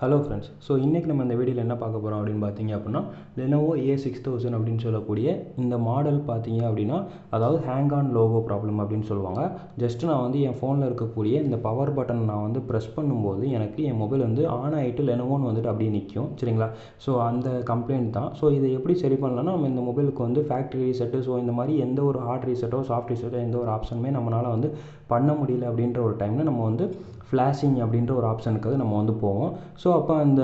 Hello friends. So இன்றைக்கி நம்ம இந்த வீடியோவில் என்ன பார்க்க போகிறோம் அப்படின்னு பார்த்தீங்க அப்படின்னா Lenovo A6000 அப்படின்னு சொல்லக்கூடிய இந்த மாடல் பார்த்தீங்க அப்படின்னா அதாவது ஹேங் ஆன் லோகோ ப்ராப்ளம் அப்படின்னு சொல்லுவாங்க. ஜஸ்ட்டு நான் வந்து என் ஃபோனில் இருக்கக்கூடிய இந்த பவர் பட்டன் நான் வந்து ப்ரெஸ் பண்ணும்போது எனக்கு என் மொபைல் வந்து ஆன் ஆகிட்டு லெனோவோன்னு வந்துட்டு அப்படியே நிற்கும். சரிங்களா? ஸோ அந்த கம்ப்ளைண்ட் தான். ஸோ இதை எப்படி சரி பண்ணலாம்னா நம்ம இந்த மொபைலுக்கு வந்து ஃபேக்ட்ரி ரீசெட்டு ஸோ இந்த மாதிரி எந்த ஒரு ஹார்ட் ரீசெட்டோ சாஃப்ட் ரீசெட்டோ எந்த ஒரு ஆப்ஷனுமே நம்மளால் வந்து பண்ண முடியல அப்படின்ற ஒரு டைமில் நம்ம வந்து ஃப்ளாஷிங் அப்படின்ற ஒரு ஆப்ஷனுக்கு நம்ம வந்து போவோம். ஸோ அப்போ அந்த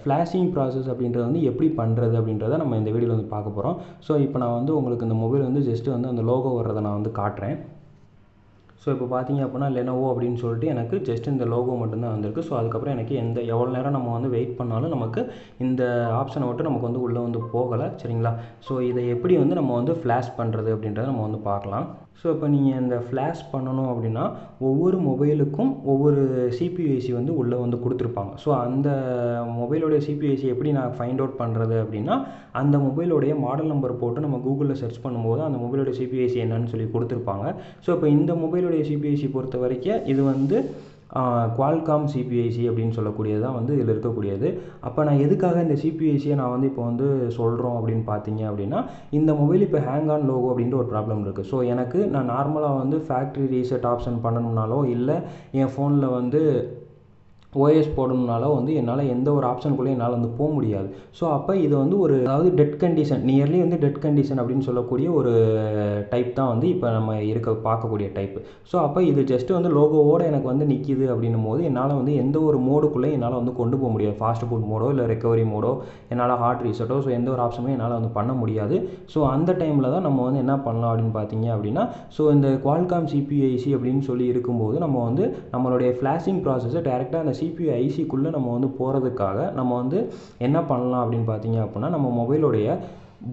ஃப்ளாஷிங் ப்ராசஸ் அப்படின்றது வந்து எப்படி பண்ணுறது அப்படின்றத நம்ம இந்த வீடியோவில் வந்து பார்க்க போகிறோம். ஸோ இப்போ நான் வந்து உங்களுக்கு இந்த மொபைல் வந்து ஜஸ்ட்டு வந்து அந்த லோகோ வர்றதை நான் வந்து காட்டுறேன். ஸோ இப்போ பார்த்தீங்க அப்படின்னா லெனோவோ அப்படின்னு சொல்லிட்டு எனக்கு ஜஸ்ட் இந்த லோகோ மட்டும்தான் வந்திருக்கு. ஸோ அதுக்கப்புறம் எனக்கு எவ்வளோ நேரம் நம்ம வந்து வெயிட் பண்ணாலும் நமக்கு இந்த ஆப்ஷனை மட்டும் நமக்கு வந்து உள்ளே வந்து போகலை. சரிங்களா? ஸோ இதை எப்படி வந்து நம்ம வந்து ஃப்ளாஷ் பண்ணுறது அப்படின்றத நம்ம வந்து பார்க்கலாம். ஸோ இப்போ நீங்கள் இந்த ஃப்ளாஷ் பண்ணணும் அப்படின்னா ஒவ்வொரு மொபைலுக்கும் ஒவ்வொரு சிபியூஐசி வந்து உள்ளே வந்து கொடுத்துருப்பாங்க. ஸோ அந்த மொபைலோடைய சிபியூஐசி எப்படி நான் ஃபைண்ட் அவுட் பண்ணுறது அப்படின்னா அந்த மொபைலோடைய மாடல் நம்பர் போட்டு நம்ம கூகுளில் சர்ச் பண்ணும்போது அந்த மொபைலோடைய சிபியூஐசி என்னன்னு சொல்லி கொடுத்துருப்பாங்க. ஸோ இப்போ இந்த மொபைலோடைய சிபியூஐசி பொறுத்த வரைக்கும் இது வந்து குவால்காம் சிபிஐசி அப்படின்னு சொல்லக்கூடியது தான் வந்து இதில் இருக்கக்கூடியது. அப்போ நான் எதுக்காக இந்த சிபிஐசியை நான் வந்து இப்போ வந்து சொல்கிறோம் அப்படின்னு பார்த்தீங்க அப்படின்னா இந்த மொபைல் இப்போ ஹேங் ஆன் லோகோ அப்படின்ற ஒரு ப்ராப்ளம் இருக்குது. ஸோ எனக்கு நான் நார்மலாக வந்து ஃபேக்ட்ரி ரீசெட் ஆப்ஷன் பண்ணணும்னாலோ இல்லை என் ஃபோனில் வந்து ஓஎஸ் போடணுனால வந்து என்னால் எந்த ஒரு ஆப்ஷனுக்குள்ளே என்னால் வந்து போக முடியாது. ஸோ அப்போ இது வந்து ஒரு அதாவது டெட் கண்டிஷன் நியர்லி வந்து டெட் கண்டிஷன் அப்படின்னு சொல்லக்கூடிய ஒரு டைப் தான் வந்து இப்போ நம்ம பார்க்கக்கூடிய டைப்பு. ஸோ அப்போ இது ஜஸ்ட்டு வந்து லோகோவோடு எனக்கு வந்து நிற்கிது அப்படின்னும் போது என்னால் வந்து எந்த ஒரு மோடுக்குள்ளே என்னால் வந்து கொண்டு போக முடியாது. ஃபாஸ்ட் ஃபுட் மோடோ இல்லை ரெக்கவரி மோடோ என்னால் ஹார்ட் ரீசெட்டோ ஸோ எந்த ஒரு ஆப்ஷனுமே என்னால் வந்து பண்ண முடியாது. ஸோ அந்த டைமில் தான் நம்ம வந்து என்ன பண்ணலாம் அப்படின்னு பார்த்தீங்க அப்படின்னா ஸோ இந்த குவால்காம் சிபிஐசி அப்படின்னு சொல்லி இருக்கும்போது நம்ம வந்து நம்மளுடைய ஃப்ளாஷிங் ப்ராசஸை டேரெக்டாக அந்த சிபியூ ஐசிக்குள்ளே நம்ம வந்து போகிறதுக்காக நம்ம வந்து என்ன பண்ணலாம் அப்படின்னு பார்த்தீங்க அப்படின்னா நம்ம மொபைலோடைய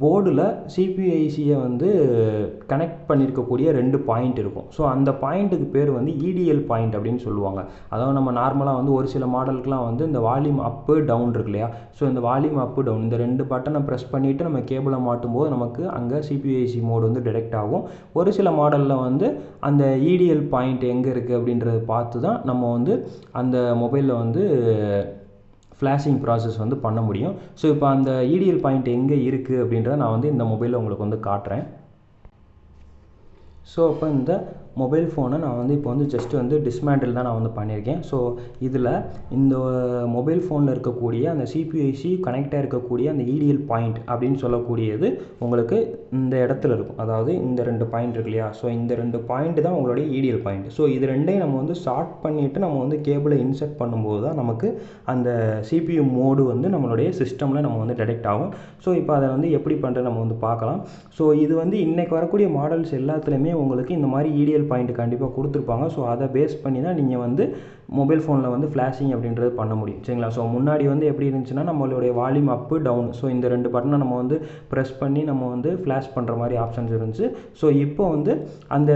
போர்டில் சிபிஐசியை வந்து கனெக்ட் பண்ணியிருக்கக்கூடிய 2 பாயிண்ட் இருக்கும். ஸோ அந்த பாயிண்ட்டுக்கு பேர் வந்து இடிஎல் பாயிண்ட் அப்படின்னு சொல்லுவாங்க. அதாவது நம்ம நார்மலாக வந்து ஒரு சில மாடலுக்குலாம் வந்து இந்த வால்யூம் அப்பு டவுன் இருக்கு இல்லையா? ஸோ இந்த வால்யூம் அப்பு டவுன் இந்த 2 பட்டனை ப்ரெஸ் பண்ணிவிட்டு நம்ம கேபிளை மாட்டும் போது நமக்கு அங்கே சிபிஐசி மோடு வந்து டிடெக்ட் ஆகும். ஒரு சில மாடலில் வந்து அந்த இடிஎல் பாயிண்ட் எங்கே இருக்குது அப்படின்றத பார்த்து தான் நம்ம வந்து அந்த மொபைலில் வந்து ஃப்ளாஷிங் ப்ராசஸ் வந்து பண்ண முடியும். ஸோ இப்போ அந்த இடிஎல் பாயிண்ட் எங்கே இருக்குது அப்படின்றத நான் வந்து இந்த மொபைலில் உங்களுக்கு வந்து காட்டுறேன். ஸோ இப்போ இந்த மொபைல் ஃபோனை நான் வந்து இப்போ வந்து ஜஸ்ட்டு வந்து டிஸ்மேண்டில் தான் நான் வந்து பண்ணியிருக்கேன். ஸோ இதில் இந்த மொபைல் ஃபோனில் இருக்கக்கூடிய அந்த சிபிஐசி கனெக்டாக இருக்கக்கூடிய அந்த இடிஎல் பாயிண்ட் அப்படின்னு சொல்லக்கூடியது உங்களுக்கு இந்த இடத்துல இருக்கும். அதாவது இந்த 2 பாயிண்ட் இருக்கு இல்லையா? ஸோ இந்த 2 பாயிண்ட் தான் உங்களுடைய இடிஎல் பாயிண்ட். ஸோ இது ரெண்டையும் நம்ம வந்து ஷார்ட் பண்ணிவிட்டு நம்ம வந்து கேபிளை இன்சர்ட் பண்ணும்போது தான் நமக்கு அந்த சிபியு மோடு வந்து நம்மளுடைய சிஸ்டமில் நம்ம வந்து டிடெக்ட் ஆகும். ஸோ இப்போ அதை வந்து எப்படி பண்ணுறது நம்ம வந்து பார்க்கலாம். ஸோ இது வந்து இன்றைக்கி வரக்கூடிய மாடல்ஸ் எல்லாத்துலேயுமே உங்களுக்கு இந்த மாதிரி இடிஎல் பாயிண்ட் கண்டிப்பாக கொடுத்துருப்பாங்க. ஸோ அதை பேஸ் பண்ணி தான் நீங்கள் வந்து மொபைல் ஃபோனில் வந்து ஃப்ளாஷிங் அப்படின்றது பண்ண முடியும். சரிங்களா? ஸோ முன்னாடி வந்து எப்படி இருந்துச்சுன்னா நம்மளுடைய வால்யூம் அப்பு டவுன் ஸோ இந்த 2 பட்டனை நம்ம வந்து ப்ரெஸ் பண்ணி நம்ம வந்து ஃப்ளாஷ் பண்ணுற மாதிரி ஆப்ஷன்ஸ் இருந்துச்சு. ஸோ இப்போ வந்து அந்த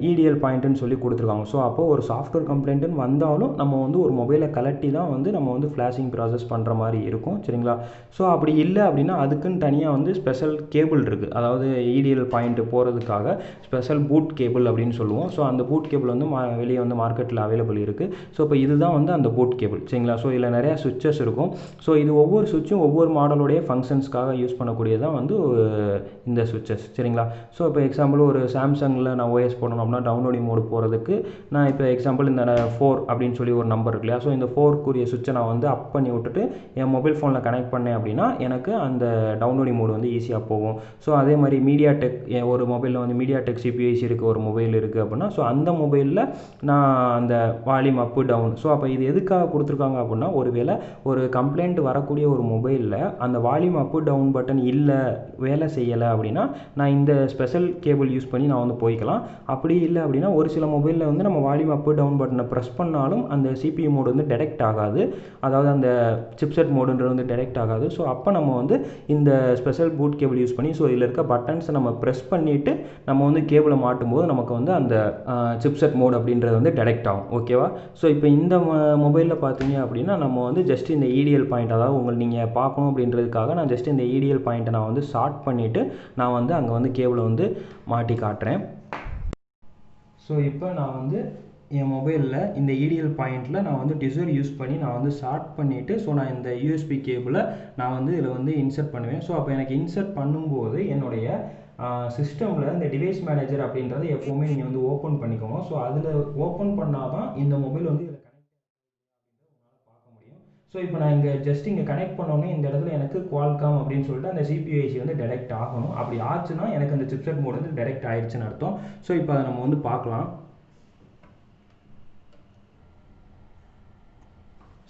இடிஎல் பாயிண்ட்டுன்னு சொல்லி கொடுத்துருக்காங்க. ஸோ அப்போது ஒரு சாஃப்ட்வேர் கம்ப்ளைண்ட்டுன்னு வந்தாலும் நம்ம வந்து ஒரு மொபைலை கலட்டி தான் வந்து நம்ம வந்து ஃப்ளாஷிங் ப்ராசஸ் பண்ணுற மாதிரி இருக்கும். சரிங்களா? ஸோ அப்படி இல்லை அப்படின்னா அதுக்குன்னு தனியாக வந்து ஸ்பெஷல் கேபிள் இருக்குது. அதாவது இடிஎல் பாயிண்ட்டு போகிறதுக்காக ஸ்பெஷல் பூட் கேபிள் அப்படின்னு சொல்லுவோம். ஸோ அந்த பூட் கேபிள் வந்து வெளியே வந்து மார்க்கெட்டில் அவைலபிள் இருக்குது. ஸோ இப்போ இதுதான் வந்து அந்த பூட் கேபிள். சரிங்களா? ஸோ இதில் நிறையா சுவிட்சஸ் இருக்கும். ஸோ இது ஒவ்வொரு சுவிட்சும் ஒவ்வொரு மாடலுடைய ஃபங்க்ஷன்ஸ்க்காக யூஸ் பண்ணக்கூடியதான் வந்து இந்த சுவிட்சஸ். சரிங்களா? ஸோ இப்போ எக்ஸாம்பிள் ஒரு சாம்சங்கில் நான் ஓஎஸ் போடணும் அப்படின்னா டவுன்லோடிங் மோடு போகிறதுக்கு நான் இப்போ எக்ஸாம்பிள் இந்த 4 அப்படின்னு சொல்லி ஒரு நம்பர் இருக்கு இல்லையா? ஸோ இந்த 4க்குரிய சுவிட்சை நான் வந்து அப் பண்ணி விட்டுட்டு என் மொபைல் ஃபோனில் கனெக்ட் பண்ணேன் அப்படின்னா எனக்கு அந்த டவுன்லோடிங் மோடு வந்து ஈஸியாக போகும். ஸோ அதே மாதிரி மீடியா டெக் ஒரு மொபைலில் வந்து மீடியா டெக் சிபிஐசி இருக்குது ஒரு மொபைல் இருக்குது அப்படின்னா ஸோ அந்த மொபைலில் நான் அந்த வால்யூம் அப்பு டவுன் ஸோ அப்போ இது எதுக்காக கொடுத்துருக்காங்க அப்படின்னா ஒருவேளை ஒரு கம்ப்ளைண்ட் வரக்கூடிய ஒரு மொபைலில் அந்த வால்யூம் அப்பு டவுன் பட்டன் இல்லை வேலை செய்யலை அப்படின்னா நான் இந்த ஸ்பெஷல் கேபிள் யூஸ் பண்ணி நான் வந்து போய்க்கலாம். அப்படி இல்லை அப்படின்னா ஒரு சில மொபைலில் வந்து நம்ம வால்யூம் அப்பு டவுன் பட்டனை ப்ரெஸ் பண்ணாலும் அந்த சிபியு மோடு வந்து டிடெக்ட் ஆகாது. அதாவது அந்த சிப்செட் மோடுன்றது வந்து டிடெக்ட் ஆகாது. ஸோ அப்போ நம்ம வந்து இந்த ஸ்பெஷல் பூட் கேபிள் யூஸ் பண்ணி ஸோ இதில் இருக்க பட்டன்ஸை நம்ம ப்ரெஸ் பண்ணிவிட்டு நம்ம வந்து கேபிளை மாட்டும் போது நமக்கு வந்து அந்த சிப்செட் மோட் அப்படின்றது வந்து டிடெக்ட் ஆகும். ஓகேவா? ஸோ இப்போ இந்த மொபைலில் பார்த்தீங்க அப்படின்னா நம்ம வந்து ஜஸ்ட் இந்த இடிஎல் பாயிண்ட் அதாவது உங்களுக்கு நீங்கள் பார்க்கணும் அப்படின்றதுக்காக நான் ஜஸ்ட் இந்த இடிஎல் பாயிண்ட்டை நான் வந்து ஷார்ட் பண்ணிவிட்டு நான் வந்து அங்கே வந்து கேபிளை வந்து மாட்டி காட்டுறேன். ஸோ இப்போ நான் வந்து என் மொபைலில் இந்த EDL பாயிண்டில் நான் வந்து டிசர் யூஸ் பண்ணி நான் வந்து ஷார்ட் பண்ணிவிட்டு ஸோ நான் இந்த USB கேபிளை நான் வந்து இதில் வந்து இன்சர்ட் பண்ணுவேன். ஸோ அப்போ எனக்கு இன்சர்ட் பண்ணும்போது என்னுடைய சிஸ்டமில் இந்த டிவைஸ் மேனேஜர் அப்படின்றத எப்போவுமே நீங்கள் வந்து ஓப்பன் பண்ணிக்கோங்க. ஸோ அதில் ஓப்பன் பண்ணால் தான் இந்த மொபைல் வந்து இதில் கனெக்ட் உங்களால் பார்க்க முடியும். ஸோ இப்போ நான் இங்கே ஜஸ்ட் இங்கே கனெக்ட் பண்ணோன்னே இந்த இடத்துல எனக்கு குவால்காம் அப்படின்னு சொல்லிட்டு அந்த CPU IC வந்து டெரெக்ட் ஆகணும். அப்படி ஆச்சுன்னா எனக்கு அந்த சிப்செட் மோட் வந்து டெரெக்ட் ஆயிடுச்சுன்னு அர்த்தம். ஸோ இப்போ அதை நம்ம வந்து பார்க்கலாம்.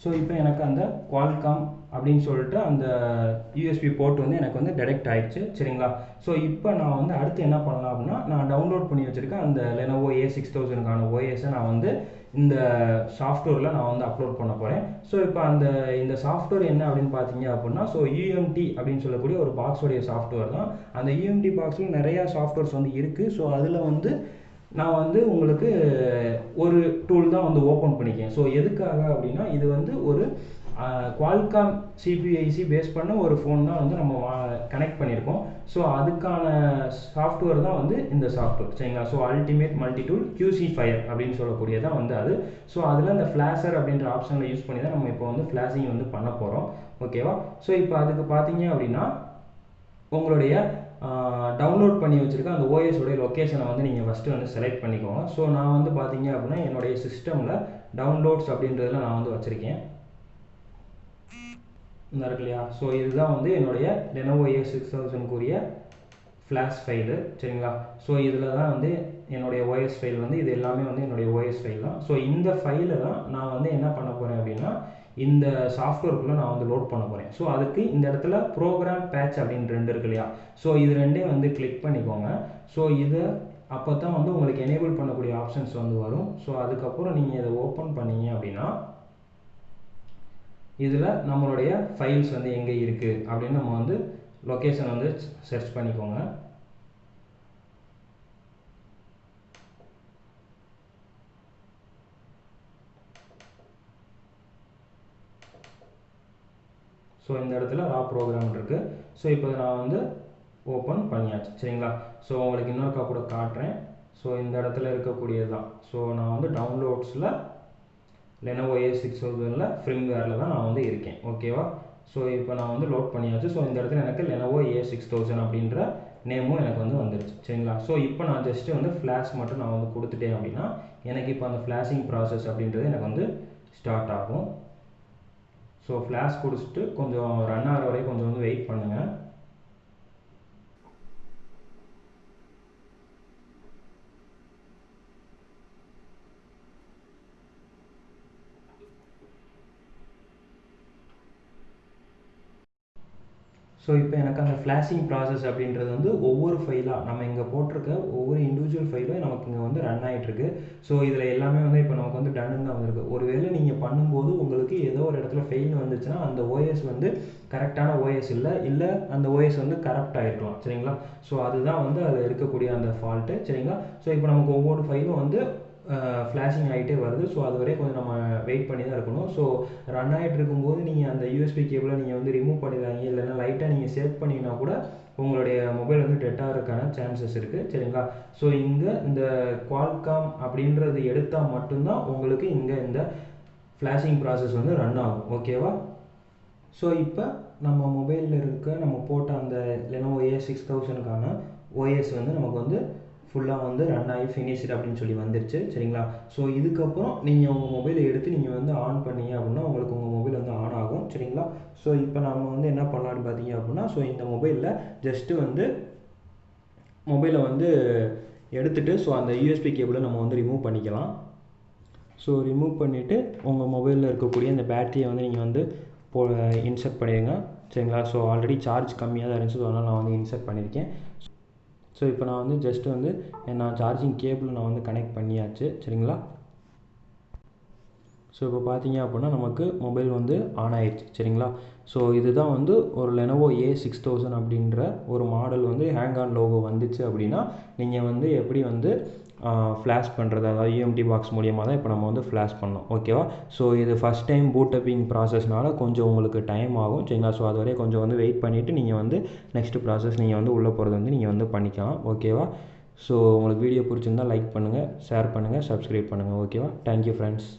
ஸோ இப்போ எனக்கு அந்த குவால்காம் அப்படின்னு சொல்லிட்டு அந்த USB போர்ட் வந்து எனக்கு வந்து டெரெக்ட் ஆயிடுச்சு. சரிங்களா? ஸோ இப்போ நான் வந்து அடுத்து என்ன பண்ணலாம் அப்படின்னா, நான் டவுன்லோட் பண்ணி வச்சுருக்கேன் அந்த Lenovo A6000க்கான OSஐ நான் வந்து இந்த சாஃப்ட்வேரில் நான் வந்து அப்லோட் பண்ண போகிறேன். ஸோ இப்போ இந்த சாஃப்ட்வேர் என்ன அப்படின்னு பார்த்தீங்க அப்படின்னா, ஸோ UMT அப்படின்னு சொல்லக்கூடிய ஒரு பாக்ஸோடைய சாஃப்ட்வேர் தான். அந்த UMT பாக்ஸில் நிறையா சாஃப்ட்வேர்ஸ் வந்து இருக்குது. ஸோ அதில் வந்து நான் வந்து உங்களுக்கு ஒரு டூல் தான் வந்து ஓப்பன் பண்ணிக்கேன். ஸோ எதுக்காக அப்படின்னா, இது வந்து ஒரு குவால்காம் CPU IC பேஸ் பண்ண ஒரு ஃபோன் தான் வந்து நம்ம கனெக்ட் பண்ணியிருக்கோம். ஸோ அதுக்கான சாஃப்ட்வேர் தான் வந்து இந்த சாஃப்ட்வேர். சரிங்களா? So ultimate multi tool QC fire அப்படின்னு சொல்லக்கூடியதான் வந்து அது. ஸோ அதில் இந்த ஃப்ளாஷர் அப்படின்ற ஆப்ஷனில் யூஸ் பண்ணி தான் நம்ம இப்போ வந்து ஃப்ளாஷிங் வந்து பண்ண போகிறோம். ஓகேவா? ஸோ இப்போ அதுக்கு பார்த்தீங்க அப்படின்னா, உங்களுடைய டவுன்லோட் பண்ணி வச்சுருக்க அந்த ஓஎஸோடைய லொக்கேஷனை வந்து நீங்கள் ஃபஸ்ட்டு வந்து செலக்ட் பண்ணிக்கோங்க. ஸோ நான் வந்து பார்த்தீங்க அப்படின்னா என்னுடைய சிஸ்டமில் டவுன்லோட்ஸ் அப்படின்றதில் நான் வந்து வச்சுருக்கேன். இந்த இருக்கு இல்லையா? ஸோ இதுதான் வந்து என்னுடைய Lenovo A6000க்குரிய ஃப்ளாஷ் ஃபைலு. சரிங்களா? ஸோ இதில் தான் வந்து என்னுடைய OS ஃபைல் வந்து இது எல்லாமே வந்து என்னுடைய OS ஃபைல் தான். ஸோ இந்த ஃபைலை தான் நான் வந்து என்ன பண்ண போகிறேன் அப்படின்னா, இந்த சாஃப்ட்வேருக்குள்ளே நான் வந்து லோட் பண்ண போகிறேன். ஸோ அதுக்கு இந்த இடத்துல ப்ரோக்ராம் பேட்ச் அப்படின்னு 2 இருக்கு இல்லையா? ஸோ இது ரெண்டையும் வந்து கிளிக் பண்ணிக்கோங்க. ஸோ இதை அப்போ தான் வந்து உங்களுக்கு எனேபிள் பண்ணக்கூடிய ஆப்ஷன்ஸ் வந்து வரும். ஸோ அதுக்கப்புறம் நீங்கள் இதை ஓப்பன் பண்ணீங்க அப்படின்னா, இதில் நம்மளுடைய ஃபைல்ஸ் வந்து எங்கே இருக்குது அப்படின்னு நம்ம வந்து லொக்கேஷன் வந்து சர்ச் பண்ணிக்கோங்க. ஸோ இந்த இடத்துல ரா ப்ரோக்ராம் இருக்குது. ஸோ இப்போ நான் வந்து ஓப்பன் பண்ணியாச்சு. சரிங்களா? ஸோ உங்களுக்கு இன்னொருக்கா கூட காட்டுறேன். ஸோ இந்த இடத்துல இருக்கக்கூடியது தான். ஸோ நான் வந்து டவுன்லோட்ஸில் Lenovo A6000ல் ஃப்ரீம்வேரில் தான் நான் வந்து இருக்கேன். ஓகேவா? ஸோ இப்போ நான் வந்து லோட் பண்ணியாச்சு. ஸோ இந்த இடத்துல எனக்கு Lenovo A6000 அப்படின்ற நேமும் எனக்கு வந்து வந்துருச்சு. சரிங்களா? ஸோ இப்போ நான் ஜஸ்ட்டு வந்து ஃப்ளாஷ் மட்டும் நான் வந்து கொடுத்துட்டேன் அப்படின்னா, எனக்கு இப்போ அந்த ஃப்ளாஷிங் ப்ராசஸ் அப்படின்றது எனக்கு வந்து ஸ்டார்ட் ஆகும். ஸோ ஃப்ளாஷ் கொடுத்துட்டு கொஞ்சம் ரன் ஆகிற வரைக்கும் கொஞ்சம் வந்து வெயிட் பண்ணுங்கள். ஸோ இப்போ எனக்கு அந்த ஃப்ளாஷிங் ப்ராசஸ் அப்படின்றது வந்து ஒவ்வொரு ஃபைலாக நம்ம இங்கே போட்டிருக்க ஒவ்வொரு இண்டிவிஜுவல் ஃபைலும் நமக்கு இங்கே வந்து ரன் ஆகிட்டுருக்கு. ஸோ இதில் எல்லாமே வந்து இப்போ நமக்கு வந்து டன்னு தான் வந்திருக்கு. ஒருவேளை நீங்கள் பண்ணும்போது உங்களுக்கு ஏதோ ஒரு இடத்துல ஃபெயில் வந்துச்சுன்னா அந்த OS வந்து கரெக்டான OS இல்லை அந்த OS வந்து கரப்ட் ஆகிருக்கலாம். சரிங்களா? ஸோ அதுதான் வந்து அதில் இருக்கக்கூடிய அந்த ஃபால்ட்டு. சரிங்களா? ஸோ இப்போ நமக்கு ஒவ்வொரு ஃபைலும் வந்து ஃப்ளாஷிங் ஆகிட்டே வருது. ஸோ அது வரையும் கொஞ்சம் நம்ம வெயிட் பண்ணி தான் இருக்கணும். ஸோ ரன் ஆகிட்டு இருக்கும்போது நீங்கள் அந்த USB கேபிளை நீங்கள் வந்து ரிமூவ் பண்ணிடுறாங்க, இல்லைன்னா லைட்டாக நீங்கள் சேவ் பண்ணிங்கன்னா கூட உங்களுடைய மொபைல் வந்து டெட் ஆகிறதுக்கான சான்சஸ் இருக்குது. சரிங்களா? ஸோ இங்கே இந்த குவால்காம் அப்படின்றது எடுத்தால் மட்டும்தான் உங்களுக்கு இங்கே இந்த ஃப்ளாஷிங் ப்ராசஸ் வந்து ரன் ஆகும். ஓகேவா? ஸோ இப்போ நம்ம மொபைலில் இருக்க நம்ம போட்ட அந்த Lenovo A6000க்கான OS வந்து நமக்கு வந்து ஃபுல்லாக வந்து ரன் ஆகி ஃபினிஷ்டு அப்படின்னு சொல்லி வந்துருச்சு. சரிங்களா? ஸோ இதுக்கப்புறம் நீங்கள் உங்கள் மொபைலை எடுத்து நீங்கள் வந்து ஆன் பண்ணீங்க அப்படின்னா உங்களுக்கு உங்கள் மொபைல் வந்து ஆன் ஆகும். சரிங்களா? ஸோ இப்போ நம்ம வந்து என்ன பண்ணலான்னு பார்த்தீங்க அப்படின்னா, ஸோ இந்த மொபைலில் ஜஸ்ட்டு வந்து மொபைலை வந்து எடுத்துகிட்டு ஸோ அந்த USB கேபிளை நம்ம வந்து ரிமூவ் பண்ணிக்கலாம். ஸோ ரிமூவ் பண்ணிவிட்டு உங்கள் மொபைலில் இருக்கக்கூடிய இந்த பேட்டரியை வந்து நீங்கள் வந்து இன்சர்ட் பண்ணிடுங்க. சரிங்களா? ஸோ ஆல்ரெடி சார்ஜ் கம்மியாக தான் இருந்துச்சு. ஸோ அதனால் நான் வந்து இன்சர்ட் பண்ணியிருக்கேன். ஸோ இப்போ நான் வந்து ஜஸ்ட்டு வந்து நான் சார்ஜிங் கேபிள் நான் வந்து கனெக்ட் பண்ணியாச்சு. சரிங்களா? ஸோ இப்போ பார்த்தீங்க அப்படின்னா நமக்கு மொபைல் வந்து ஆன் ஆயிடுச்சு. சரிங்களா? ஸோ இதுதான் வந்து ஒரு Lenovo A6000 அப்படின்ற ஒரு மாடல் வந்து ஹேங் ஆன் லோகோ வந்துச்சு அப்படின்னா நீங்கள் வந்து எப்படி வந்து ஃப்ளாஷ் பண்ணுறது, அதாவது UMT பாக்ஸ் மூலியமாக தான் இப்போ நம்ம வந்து ஃப்ளாஷ் பண்ணோம். ஓகேவா? ஸோ இது ஃபஸ்ட் டைம் பூட்டப்பிங் ப்ராசஸ்னால கொஞ்சம் உங்களுக்கு டைம் ஆகும். சரிங்களா? ஸோ அது வரையும் கொஞ்சம் வந்து வெயிட் பண்ணிவிட்டு நீங்கள் வந்து நெக்ஸ்ட்டு ப்ராசஸ் நீங்கள் வந்து உள்ளே போகிறது வந்து நீங்கள் வந்து பண்ணிக்கலாம். ஓகேவா? ஸோ உங்களுக்கு வீடியோ பிடிச்சிருந்தால் லைக் பண்ணுங்கள், ஷேர் பண்ணுங்கள், சப்ஸ்கிரைப் பண்ணுங்கள். ஓகேவா? Thank you friends.